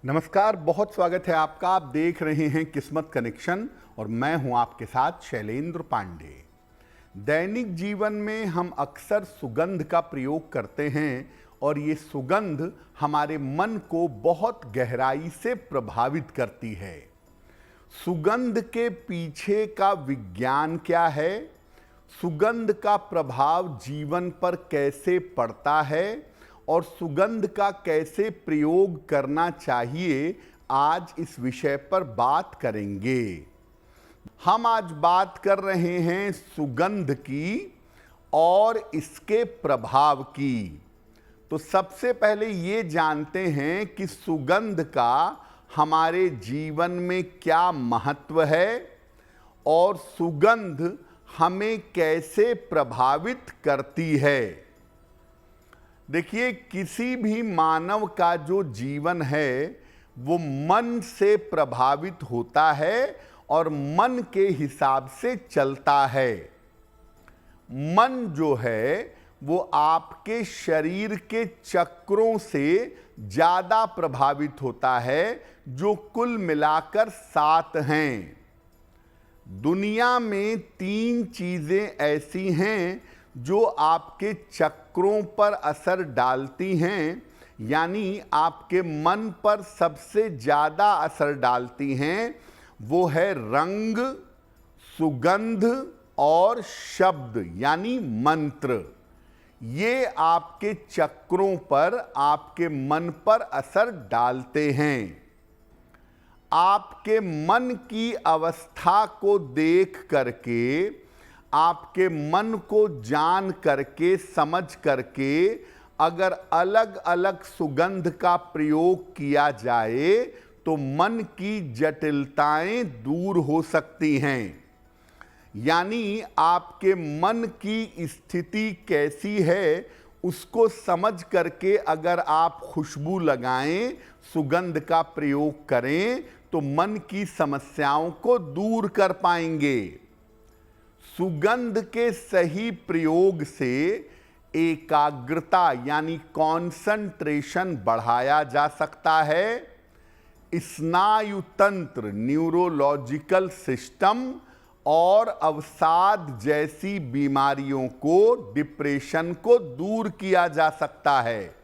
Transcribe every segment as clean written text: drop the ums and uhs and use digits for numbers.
नमस्कार, बहुत स्वागत है आपका। आप देख रहे हैं किस्मत कनेक्शन और मैं हूं आपके साथ शैलेंद्र पांडे। दैनिक जीवन में हम अक्सर सुगंध का प्रयोग करते हैं और ये सुगंध हमारे मन को बहुत गहराई से प्रभावित करती है। सुगंध के पीछे का विज्ञान क्या है, सुगंध का प्रभाव जीवन पर कैसे पड़ता है और सुगंध का कैसे प्रयोग करना चाहिए, आज इस विषय पर बात करेंगे। हम आज बात कर रहे हैं सुगंध की और इसके प्रभाव की। तो सबसे पहले ये जानते हैं कि सुगंध का हमारे जीवन में क्या महत्व है और सुगंध हमें कैसे प्रभावित करती है। देखिए, किसी भी मानव का जो जीवन है वो मन से प्रभावित होता है और मन के हिसाब से चलता है। मन जो है वो आपके शरीर के चक्रों से ज़्यादा प्रभावित होता है, जो कुल मिलाकर 7 हैं। दुनिया में 3 चीज़ें ऐसी हैं जो आपके चक्रों पर असर डालती हैं, यानी आपके मन पर सबसे ज़्यादा असर डालती हैं। वो है रंग, सुगंध और शब्द यानी मंत्र। ये आपके चक्रों पर, आपके मन पर असर डालते हैं। आपके मन की अवस्था को देख करके, आपके मन को जान करके, समझ करके अगर अलग अलग सुगंध का प्रयोग किया जाए तो मन की जटिलताएं दूर हो सकती हैं। यानी आपके मन की स्थिति कैसी है उसको समझ करके अगर आप खुशबू लगाएं, सुगंध का प्रयोग करें तो मन की समस्याओं को दूर कर पाएंगे। सुगंध के सही प्रयोग से एकाग्रता यानी कंसंट्रेशन बढ़ाया जा सकता है। स्नायु तंत्र, न्यूरोलॉजिकल सिस्टम और अवसाद जैसी बीमारियों को, डिप्रेशन को दूर किया जा सकता है।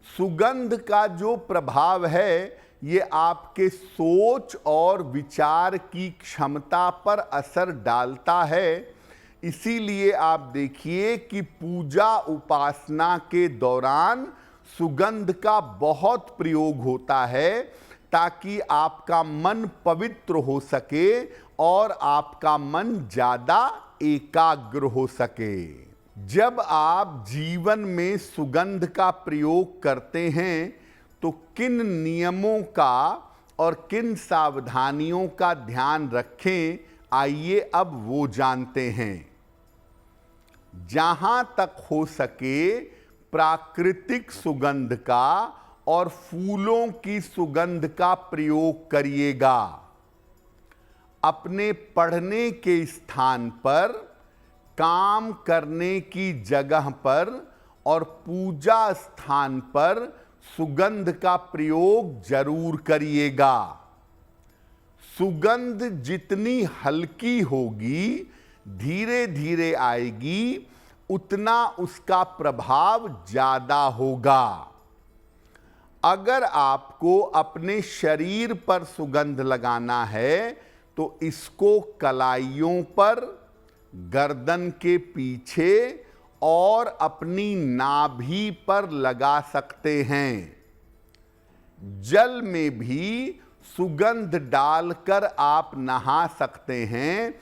सुगंध का जो प्रभाव है ये आपके सोच और विचार की क्षमता पर असर डालता है। इसीलिए आप देखिए कि पूजा उपासना के दौरान सुगंध का बहुत प्रयोग होता है, ताकि आपका मन पवित्र हो सके और आपका मन ज़्यादा एकाग्र हो सके। जब आप जीवन में सुगंध का प्रयोग करते हैं तो किन नियमों का और किन सावधानियों का ध्यान रखें, आइए अब वो जानते हैं। जहां तक हो सके प्राकृतिक सुगंध का और फूलों की सुगंध का प्रयोग करिएगा। अपने पढ़ने के स्थान पर, काम करने की जगह पर और पूजा स्थान पर सुगंध का प्रयोग जरूर करिएगा। सुगंध जितनी हल्की होगी, धीरे धीरे आएगी, उतना उसका प्रभाव ज्यादा होगा। अगर आपको अपने शरीर पर सुगंध लगाना है तो इसको कलाइयों पर, गर्दन के पीछे और अपनी नाभि पर लगा सकते हैं। जल में भी सुगंध डालकर आप नहा सकते हैं।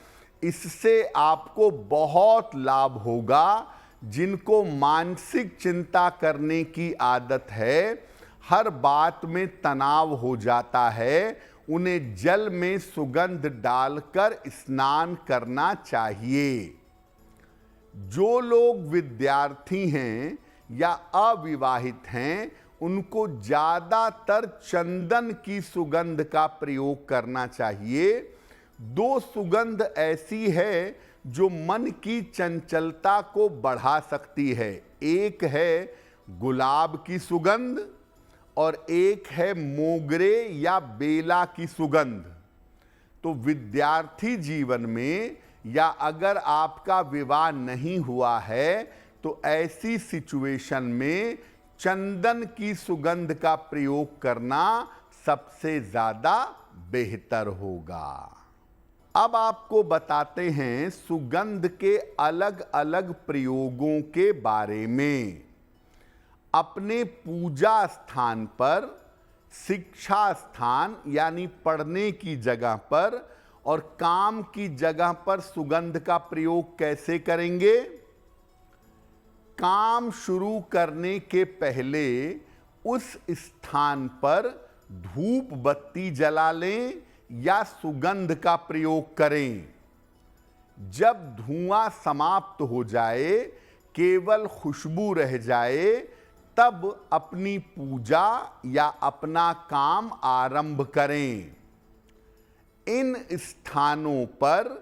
इससे आपको बहुत लाभ होगा। जिनको मानसिक चिंता करने की आदत है, हर बात में तनाव हो जाता है, उन्हें जल में सुगंध डालकर स्नान करना चाहिए। जो लोग विद्यार्थी हैं या अविवाहित हैं, उनको ज़्यादातर चंदन की सुगंध का प्रयोग करना चाहिए। 2 सुगंध ऐसी है जो मन की चंचलता को बढ़ा सकती है। एक है गुलाब की सुगंध और एक है मोगरे या बेला की सुगंध। तो विद्यार्थी जीवन में या अगर आपका विवाह नहीं हुआ है तो ऐसी सिचुएशन में चंदन की सुगंध का प्रयोग करना सबसे ज्यादा बेहतर होगा। अब आपको बताते हैं सुगंध के अलग अलग प्रयोगों के बारे में। अपने पूजा स्थान पर, शिक्षा स्थान यानी पढ़ने की जगह पर और काम की जगह पर सुगंध का प्रयोग कैसे करेंगे? काम शुरू करने के पहले उस स्थान पर धूप बत्ती जला लें या सुगंध का प्रयोग करें। जब धुआं समाप्त हो जाए, केवल खुशबू रह जाए, तब अपनी पूजा या अपना काम आरंभ करें। इन स्थानों पर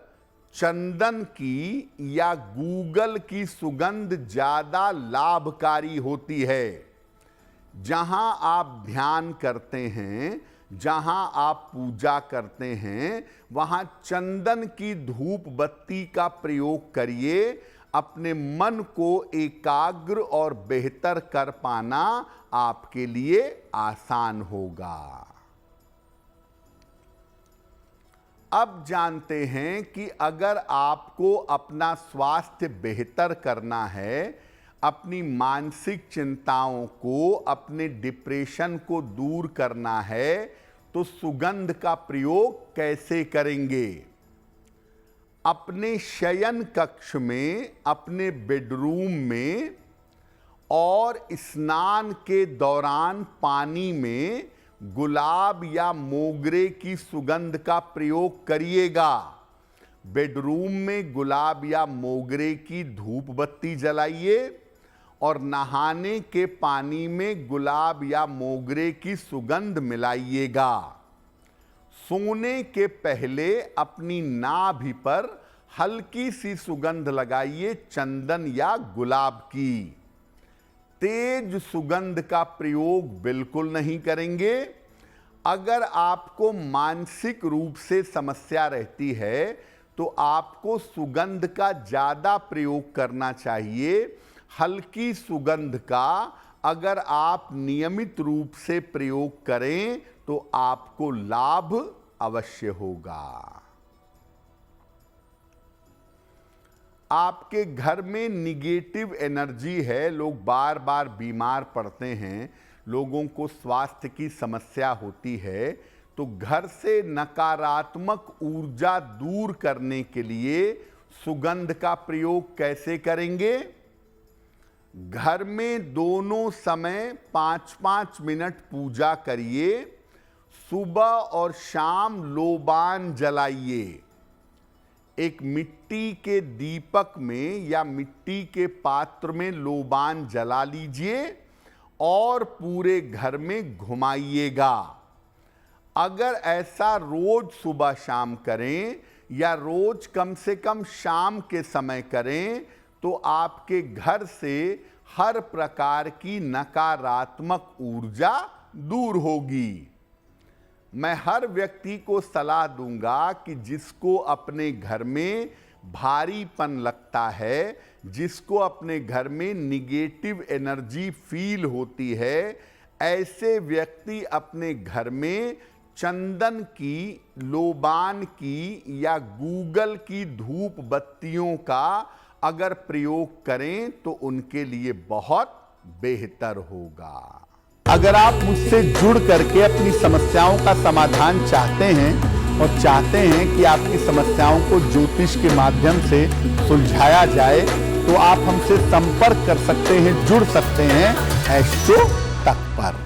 चंदन की या गूगल की सुगंध ज्यादा लाभकारी होती है। जहां आप ध्यान करते हैं, जहां आप पूजा करते हैं, वहां चंदन की धूप बत्ती का प्रयोग करिए। अपने मन को एकाग्र और बेहतर कर पाना आपके लिए आसान होगा। अब जानते हैं कि अगर आपको अपना स्वास्थ्य बेहतर करना है, अपनी मानसिक चिंताओं को, अपने डिप्रेशन को दूर करना है, तो सुगंध का प्रयोग कैसे करेंगे? अपने शयन कक्ष में, अपने बेडरूम में और स्नान के दौरान पानी में गुलाब या मोगरे की सुगंध का प्रयोग करिएगा। बेडरूम में गुलाब या मोगरे की धूप बत्ती जलाइए और नहाने के पानी में गुलाब या मोगरे की सुगंध मिलाइएगा। सोने के पहले अपनी नाभि पर हल्की सी सुगंध लगाइए, चंदन या गुलाब की। तेज सुगंध का प्रयोग बिल्कुल नहीं करेंगे। अगर आपको मानसिक रूप से समस्या रहती है तो आपको सुगंध का ज्यादा प्रयोग करना चाहिए। हल्की सुगंध का अगर आप नियमित रूप से प्रयोग करें तो आपको लाभ अवश्य होगा। आपके घर में निगेटिव एनर्जी है, लोग बार बार बीमार पड़ते हैं, लोगों को स्वास्थ्य की समस्या होती है, तो घर से नकारात्मक ऊर्जा दूर करने के लिए सुगंध का प्रयोग कैसे करेंगे? घर में दोनों समय 5-5 मिनट पूजा करिए। सुबह और शाम लोबान जलाइए। एक मिट्टी के दीपक में या मिट्टी के पात्र में लोबान जला लीजिए और पूरे घर में घुमाइएगा। अगर ऐसा रोज सुबह शाम करें या रोज कम से कम शाम के समय करें तो आपके घर से हर प्रकार की नकारात्मक ऊर्जा दूर होगी। मैं हर व्यक्ति को सलाह दूंगा कि जिसको अपने घर में भारीपन लगता है, जिसको अपने घर में निगेटिव एनर्जी फील होती है, ऐसे व्यक्ति अपने घर में चंदन की, लोबान की या गूगल की धूप बत्तियों का अगर प्रयोग करें तो उनके लिए बहुत बेहतर होगा। अगर आप मुझसे जुड़ करके अपनी समस्याओं का समाधान चाहते हैं और चाहते हैं कि आपकी समस्याओं को ज्योतिष के माध्यम से सुलझाया जाए तो आप हमसे संपर्क कर सकते हैं, जुड़ सकते हैं एस्ट्रो तक पर।